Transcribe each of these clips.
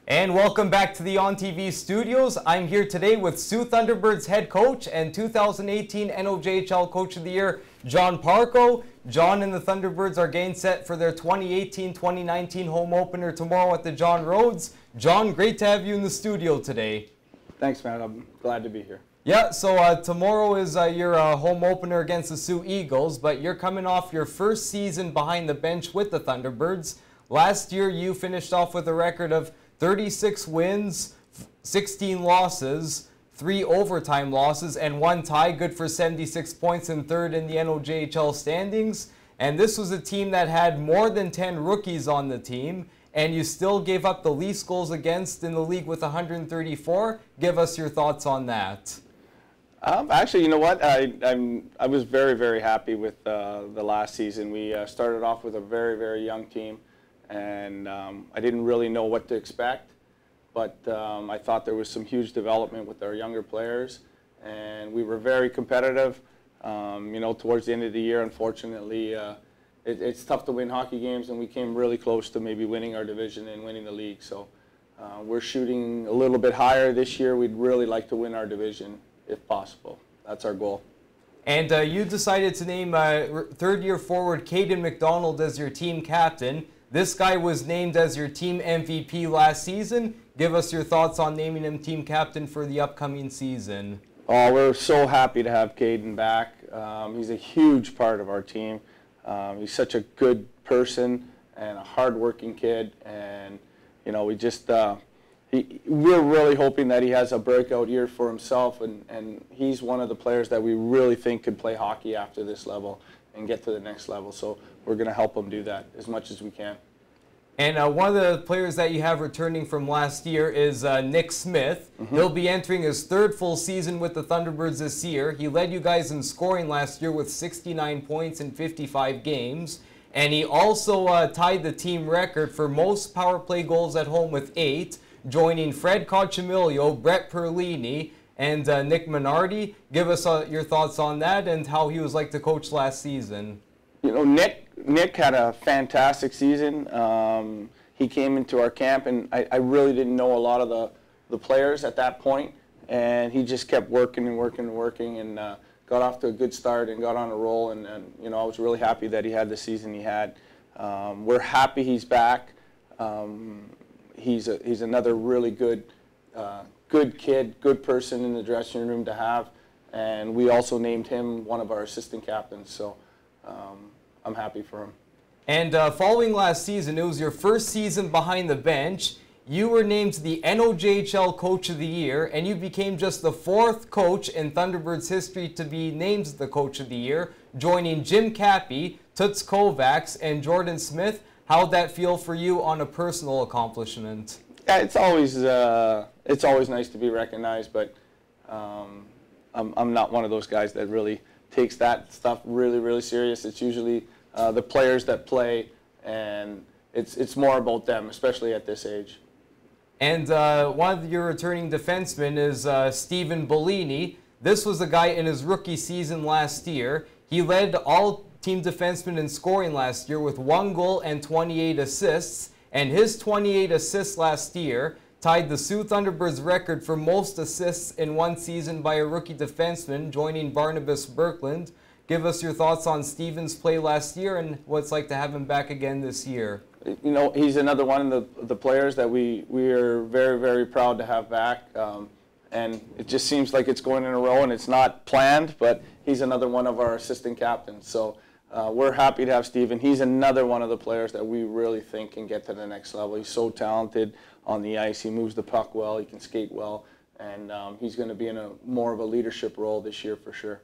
And welcome back to the ONNtv studios. I'm here today with Soo Thunderbirds head coach and 2018 NOJHL Coach of the Year, John Parco. John and the Thunderbirds are getting set for their 2018-2019 home opener tomorrow at the John Rhodes. John, great to have you in the studio today. Thanks, man. I'm glad to be here. Yeah, so tomorrow is your home opener against the Sioux Eagles, but you're coming off your first season behind the bench with the Thunderbirds. Last year, you finished off with a record of 36 wins, 16 losses, 3 overtime losses, and 1 tie, good for 76 points and third in the NOJHL standings. And this was a team that had more than 10 rookies on the team, and you still gave up the least goals against in the league with 134. Give us your thoughts on that. Actually, you know what? I was very, very happy with the last season. We started off with a very, very young team. And I didn't really know what to expect, but I thought there was some huge development with our younger players, and we were very competitive. You know, towards the end of the year, unfortunately, it's tough to win hockey games, and we came really close to maybe winning our division and winning the league. So we're shooting a little bit higher this year. We'd really like to win our division if possible. That's our goal. And you decided to name third-year forward Kaden McDonald as your team captain. This guy was named as your team MVP last season. Give us your thoughts on naming him team captain for the upcoming season. Oh, we're so happy to have Kaden back. He's a huge part of our team. He's such a good person and a hard-working kid. And, you know, we just, we're really hoping that he has a breakout year for himself. And he's one of the players that we really think could play hockey after this level and get to the next level. So we're going to help him do that as much as we can. And one of the players that you have returning from last year is Nick Smith. He'll be entering his third full season with the Thunderbirds this year. He led you guys in scoring last year with 69 points in 55 games. And he also tied the team record for most power play goals at home with 8, joining Fred Cochimilio, Brett Perlini, and Nick Minardi. Give us your thoughts on that and how he was like to coach last season. You know, Nick had a fantastic season. He came into our camp, and I really didn't know a lot of the players at that point, and he just kept working and working and working, and got off to a good start and got on a roll, and you know, I was really happy that he had the season he had. We're happy he's back. He's another really good kid, good person in the dressing room to have, and we also named him one of our assistant captains, so I'm happy for him. And following last season, it was your first season behind the bench. You were named the NOJHL Coach of the Year, and you became just the 4th coach in Thunderbirds history to be named the Coach of the Year, joining Jim Cappy, Toots Kovacs, and Jordan Smith. How'd that feel for you on a personal accomplishment? Yeah, it's always nice to be recognized, but I'm not one of those guys that really takes that stuff really, really serious. It's usually the players that play, and it's more about them, especially at this age. And one of your returning defensemen is Stephen Bellini. This was a guy in his rookie season last year. He led all team defensemen in scoring last year with 1 goal and 28 assists, and his 28 assists last year tied the Soo Thunderbirds record for most assists in one season by a rookie defenseman, joining Barnabas Berkland. Give us your thoughts on Steven's play last year and what it's like to have him back again this year. You know, he's another one of the players that we are very, very proud to have back. And it just seems like it's going in a row, and it's not planned, but he's another one of our assistant captains. So we're happy to have Steven. He's another one of the players that we really think can get to the next level. He's so talented on the ice. He moves the puck well. He can skate well. And he's going to be in more of a leadership role this year for sure.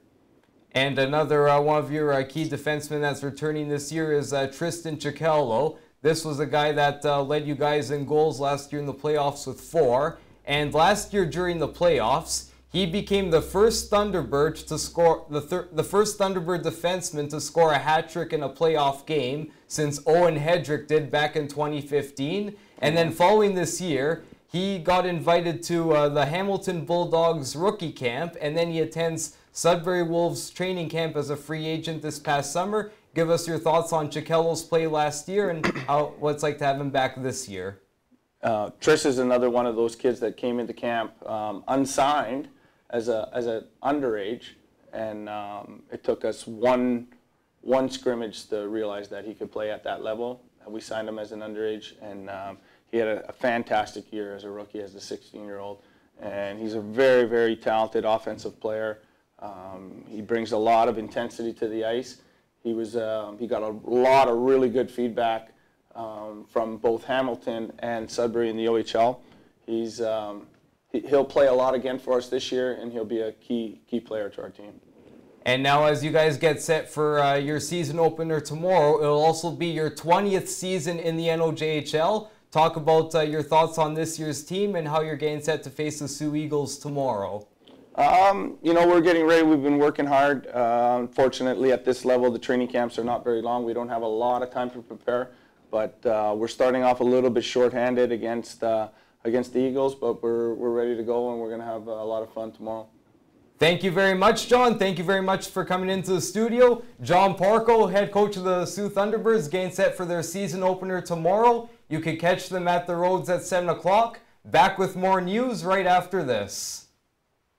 And another one of your key defensemen that's returning this year is Tristan Chulo. This was a guy that led you guys in goals last year in the playoffs with 4. And last year during the playoffs, he became the first Thunderbird to score the first Thunderbird defenseman to score a hat trick in a playoff game since Owen Hedrick did back in 2015. And then following this year, he got invited to the Hamilton Bulldogs rookie camp, and then he attends Sudbury Wolves training camp as a free agent this past summer. Give us your thoughts on Chulo's play last year and what it's like to have him back this year. Tris is another one of those kids that came into camp unsigned as an underage, and it took us one scrimmage to realize that he could play at that level. We signed him as an underage, and he had a fantastic year as a rookie, as a 16-year-old. And he's a very, very talented offensive player. He brings a lot of intensity to the ice. He got a lot of really good feedback from both Hamilton and Sudbury in the OHL. He'll play a lot again for us this year, and he'll be a key player to our team. And now as you guys get set for your season opener tomorrow, it'll also be your 20th season in the NOJHL. Talk about your thoughts on this year's team and how you're getting set to face the Sioux Eagles tomorrow. You know, we're getting ready. We've been working hard. Unfortunately, at this level, the training camps are not very long. We don't have a lot of time to prepare, but we're starting off a little bit shorthanded against the Eagles, but we're ready to go, and we're going to have a lot of fun tomorrow. Thank you very much, John. Thank you very much for coming into the studio. John Parco, head coach of the Soo Thunderbirds, getting set for their season opener tomorrow. You can catch them at the Roads at 7 o'clock. Back with more news right after this.